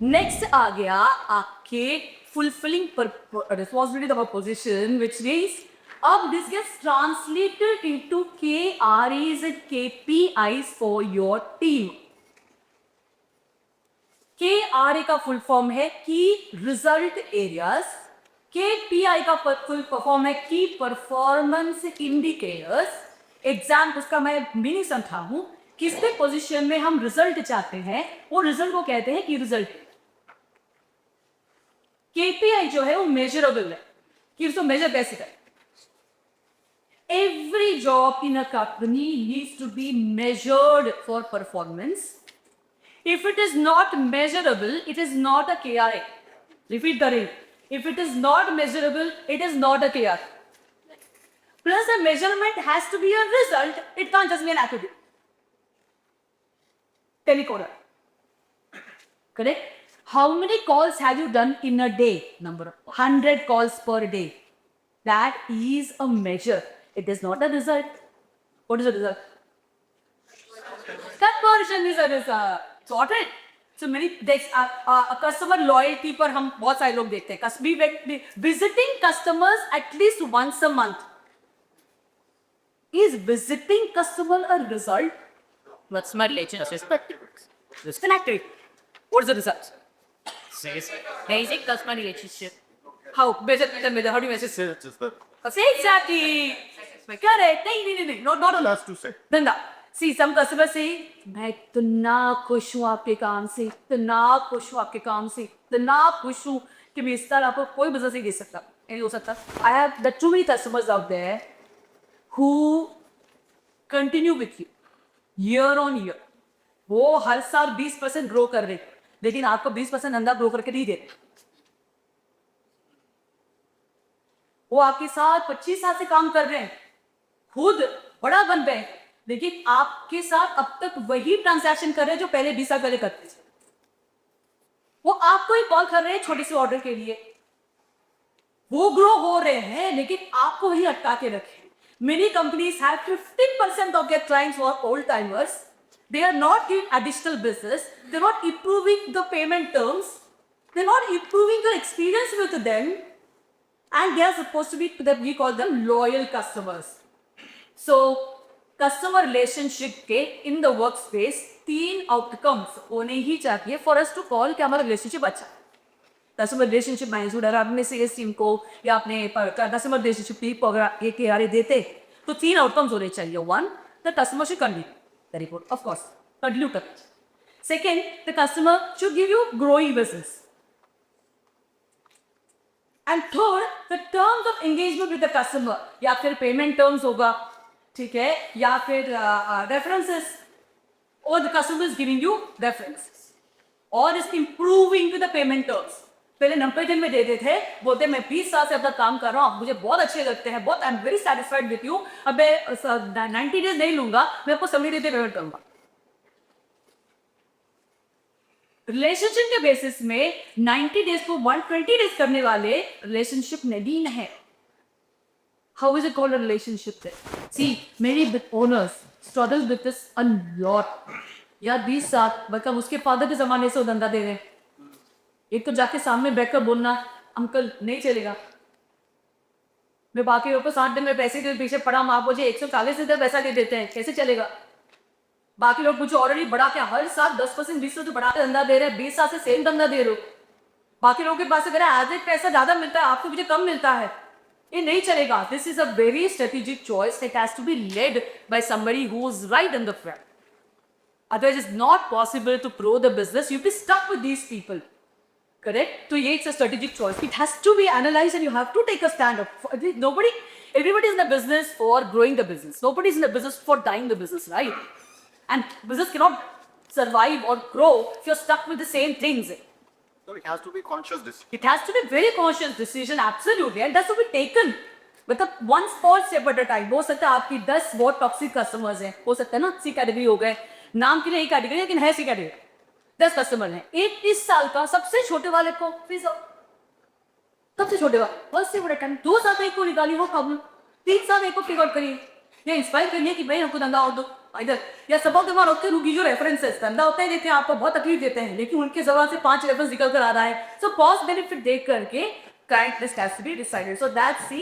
Next आ गया आपके fulfilling responsibility of a position, which means अब this gets translated into KRAs and KPIs for your team. KRA का full form है की result areas, KPI का full form है की परफॉर्मेंस इंडिकेटर्स. एग्जाम उसका मैं मिनी समझा हूं. किस पे पोजीशन में हम रिजल्ट चाहते हैं वो रिजल्ट को कहते हैं की रिजल्ट. KPI जो है वो मेजरेबल है कि उसको मेजर कैसे करें. Every job in a company needs to be measured for performance. If it is not measurable, it is not a KRA. Repeat the ring. If it is not measurable, it is not a KRA. Plus the measurement has to be a result. It can't just be an attribute. Telecaller. Correct? How many calls have you done in a day? Number 100 calls per day. That is a measure. It is not a result. What is the result? Conversion is a result. Sorted. So many customer loyalty पर हम बहुत सारे लोग देखते हैं. Visiting customers at least once a month. Is visiting customer a result? What's my relationship? Disconnected. What's the result? Says basic customer relationship. How? Basic how do you measure? Say exactly. Correct. नहीं. Not a Last to say. धंधा. See, some customers say, मैं इतना खुश हूँ आपके काम से, इतना खुश हूँ आपके काम से, इतना खुश हूँ कि मैं इस तरह आपको कोई बिजनेस नहीं दे सकता, नहीं हो सकता. I have the too many customers out there who continue with you year on year. वो हर साल 20% ग्रो कर रहे, लेकिन आपको 20% अंदर ग्रो करके नहीं दे रहे. वो आपके साथ 25 साल से काम कर रहे हैं, खुद बड़ा बन गए, लेकिन आपके साथ अब तक वही ट्रांजैक्शन कर रहे हैं जो पहले 20 साल पहले करते थे. वो आपको ही कॉल कर रहे हैं छोटे से ऑर्डर के लिए. वो ग्रो हो रहे हैं लेकिन आपको ही अटका के रखे. Many companies have 15% of their clients who are old timers. They are not giving additional business. They're not improving the payment terms. They're not improving your experience with them. And they are supposed to be, we call them loyal customers. So, customer relationship के in the workspace 3 outcomes होने ही चाहिए for us to call कि हमारा relationship अच्छा. Customer relationship manager अगर आपने sales team को या अपने कस्टमर रिलेशनशिप टीम को अगर एक KRA देते तो 3 आउटकम्स होने चाहिए. 1, the customer should continue the report, of course continue कर. Second, the customer should give you growing business. And third, the terms of engagement with the customer, या फिर पेमेंट टर्म्स होगा, ठीक है, या फिर रेफरेंसेस, और the customer is giving you references और is improving with the payment terms. पहले 90 दिन में देते थे, बोलते मैं 20 साल से अपना काम कर रहा हूँ, मुझे बहुत अच्छे लगते हैं, बहुत I am very satisfied with you, अब मैं 90 डेज नहीं लूंगा, मैं आपको 70 डेज पेमेंट करूंगा. रिलेशनशिप के बेसिस में 90 डेज को 120 डेज करने वाले रिलेशनशिप नहीं है. How is it called a relationship? See, मेरी owners struggle with this a lot. यार 20 साल, मतलब उसके फादर के जमाने से वो धंधा दे रहे हैं. एक तो जाके सामने बैठकर बोलना, अंकल नहीं चलेगा, मैं बाकी लोगों को 60 दिन में पैसे के पीछे पड़ा हूं, आप मुझे 140 दिन पैसा दे देते हैं, कैसे चलेगा? बाकी लोग मुझे ऑलरेडी बढ़ा के हर साल 10% 20% बढ़ा के धंधा दे रहे हैं, 20 साल से सेम धंधा दे रहे हो. बाकी लोगों के पास अगर एवरेज पैसा ज्यादा मिलता है, आपको मुझे कम मिलता है, ये नहीं चलेगा. This is a very strategic choice. It has to be led by somebody who is right in the front. Otherwise it's not possible to grow the business. You be stuck with these people. Correct? So yeah, it's a strategic choice. It has to be analyzed and you have to take a stand up. Everybody is in the business for growing the business. Nobody is in the business for dying the business, right? And business cannot survive or grow if you're stuck with the same things. So it has to be conscious decision. It has to be very conscious decision, absolutely. And that's to be taken. मतलब one small step at a time. हो सकता है आपकी 10 बहुत toxic customers हैं, हो सकता है ना, सी कैटेगरी हो गए, नाम की नहीं कैटेगरी लेकिन है सी कैटेगरी. 10 कस्टमर हैं, एक 30 साल का सबसे छोटे वाले को सबसे छोटे वाला फर्स्ट से बड़ा टाइम 2 साल एक को निकाली वो प्रॉब्लम, 3 साल एक को फिगर आउट करिए या इंस्पायर करिए कि भाई हमको धंधा और दो. इधर या सब ऑफ देम आर ओके, रुकी जो रेफरेंसेस धंधा होता है, देते हैं आपको बहुत तकलीफ देते हैं, लेकिन उनके जबान से 5 रेफरेंस निकल कर आ रहा है. सो कॉस्ट बेनिफिट देख करके client list has to be decided. So that's the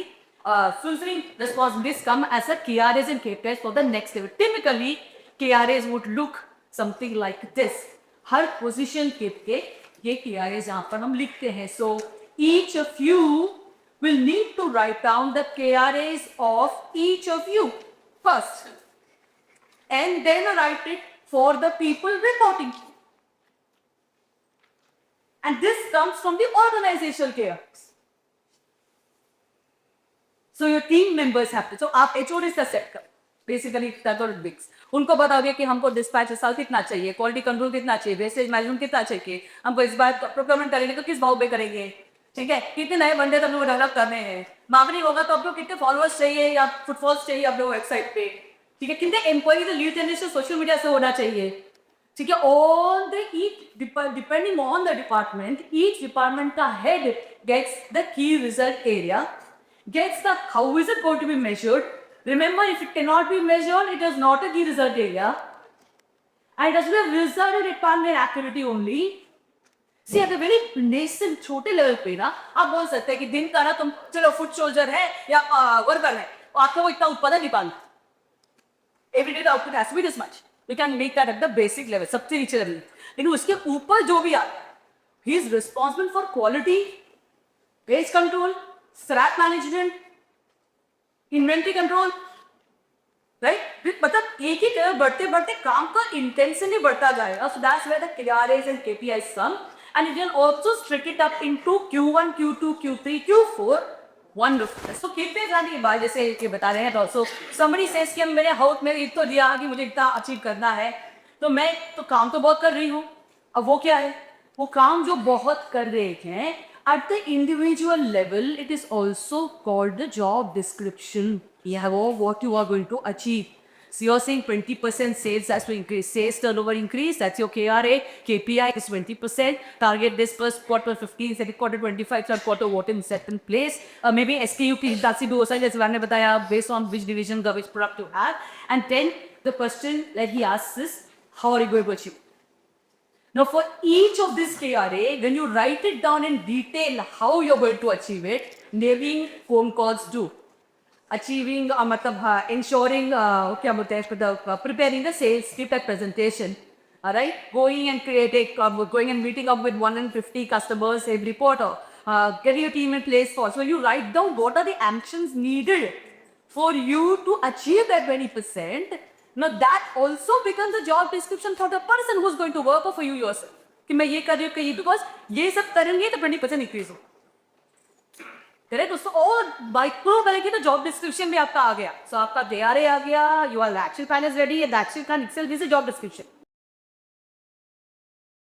fulfilling responsibilities come as a KRAs and KPIs for the next level. Typically, KRAs would look something like this. Her position के ये KRAs यहाँ पर हम लिखते हैं. So each of you will need to write down the KRAs of each of you first, and then write it for the people reporting. And this comes from the organizational KRAs. So your team members have to. So आप HODs का set करो. Basically bigs. उनको बताओगे कि हमको dispatch साल कितना चाहिए, क्वालिटी कंट्रोल कितना चाहिए, वेस्टेज मैनेजमेंट कितना चाहिए, हमको इस बार प्रोक्योरमेंट करेंगे तो किस भाव पे करेंगे, ठीक है, कितने नए बंदे तो लोग डेवलप करने हैं, मार्केटिंग होगा तो आपको कितने फॉलोअर्स चाहिए या फुटफॉल्स चाहिए आप लोग वेबसाइट पे, ठीक है, कितने employees lead generation social media से होना चाहिए, ठीक है. All the each depending on the department, each department का head gets the key result area, gets the how is it going to be measured. Remember, if it cannot be measured, it is not a key result area, and it has to be a result department activity only. See, at the very nascent छोटे level पे ना आप बोल सकते हैं कि दिन का ना तुम चलो फुट सोल्जर है या वर्कर है, आपको वो इतना उत्पादन निकालना, every day the output has to be this much. We can make that at the basic level, सबसे नीचे लेवल. लेकिन उसके ऊपर जो भी आता है, he is responsible for quality, page control, scrap management, inventory control, right. मतलब एक ही तरह बढ़ते बढ़ते काम का इंटेंसिटी बढ़ता जाएगा. So that's where the KRAs and KPIs come, and you can also split it up into Q1, Q2, Q3, Q4. Wonderful. So KPIs आने के बाद जैसे ये बता रहे हैं, also somebody says कि मेरे हाउस में एक तो दिया कि मुझे इतना अचीव करना है, तो मैं तो काम तो बहुत कर रही हूँ. अब वो क्या है, वो काम जो बहुत कर रहे हैं at the individual level, it is also called the job description. Yeah, what you are going to achieve. So you're saying 20% sales has to increase, sales turnover increase, that's your KRA, KPI is 20%, target this first quarter 15, second quarter 25, third quarter what in set in place, maybe SKU की हिसाब भी हो सकता है, जैसे मैंने बताया, based on which division का which product you have, and then the question that he asks is, how are you going to achieve? Now for each of this KRA, when you write it down in detail how you're going to achieve it, naming phone calls do. Achieving, मतलब ensuring, क्या बोलते हैं, preparing the sales script at presentation. Alright, going and meeting up with 150 customers every quarter. Getting your team in place for. So you write down what are the actions needed for you to achieve that 20%. Now that also becomes a job description for the person who's going to work for you yourself. कि मैं ये कर रही हूँ because ये सब करेंगे तो 20% increase हो. करेक्ट. दोस्तों और माइक्रो करेंगे तो जॉब डिस्क्रिप्शन भी आपका आ गया. सो आपका KRA आ गया, your action plan is ready, and the action plan itself is a job description.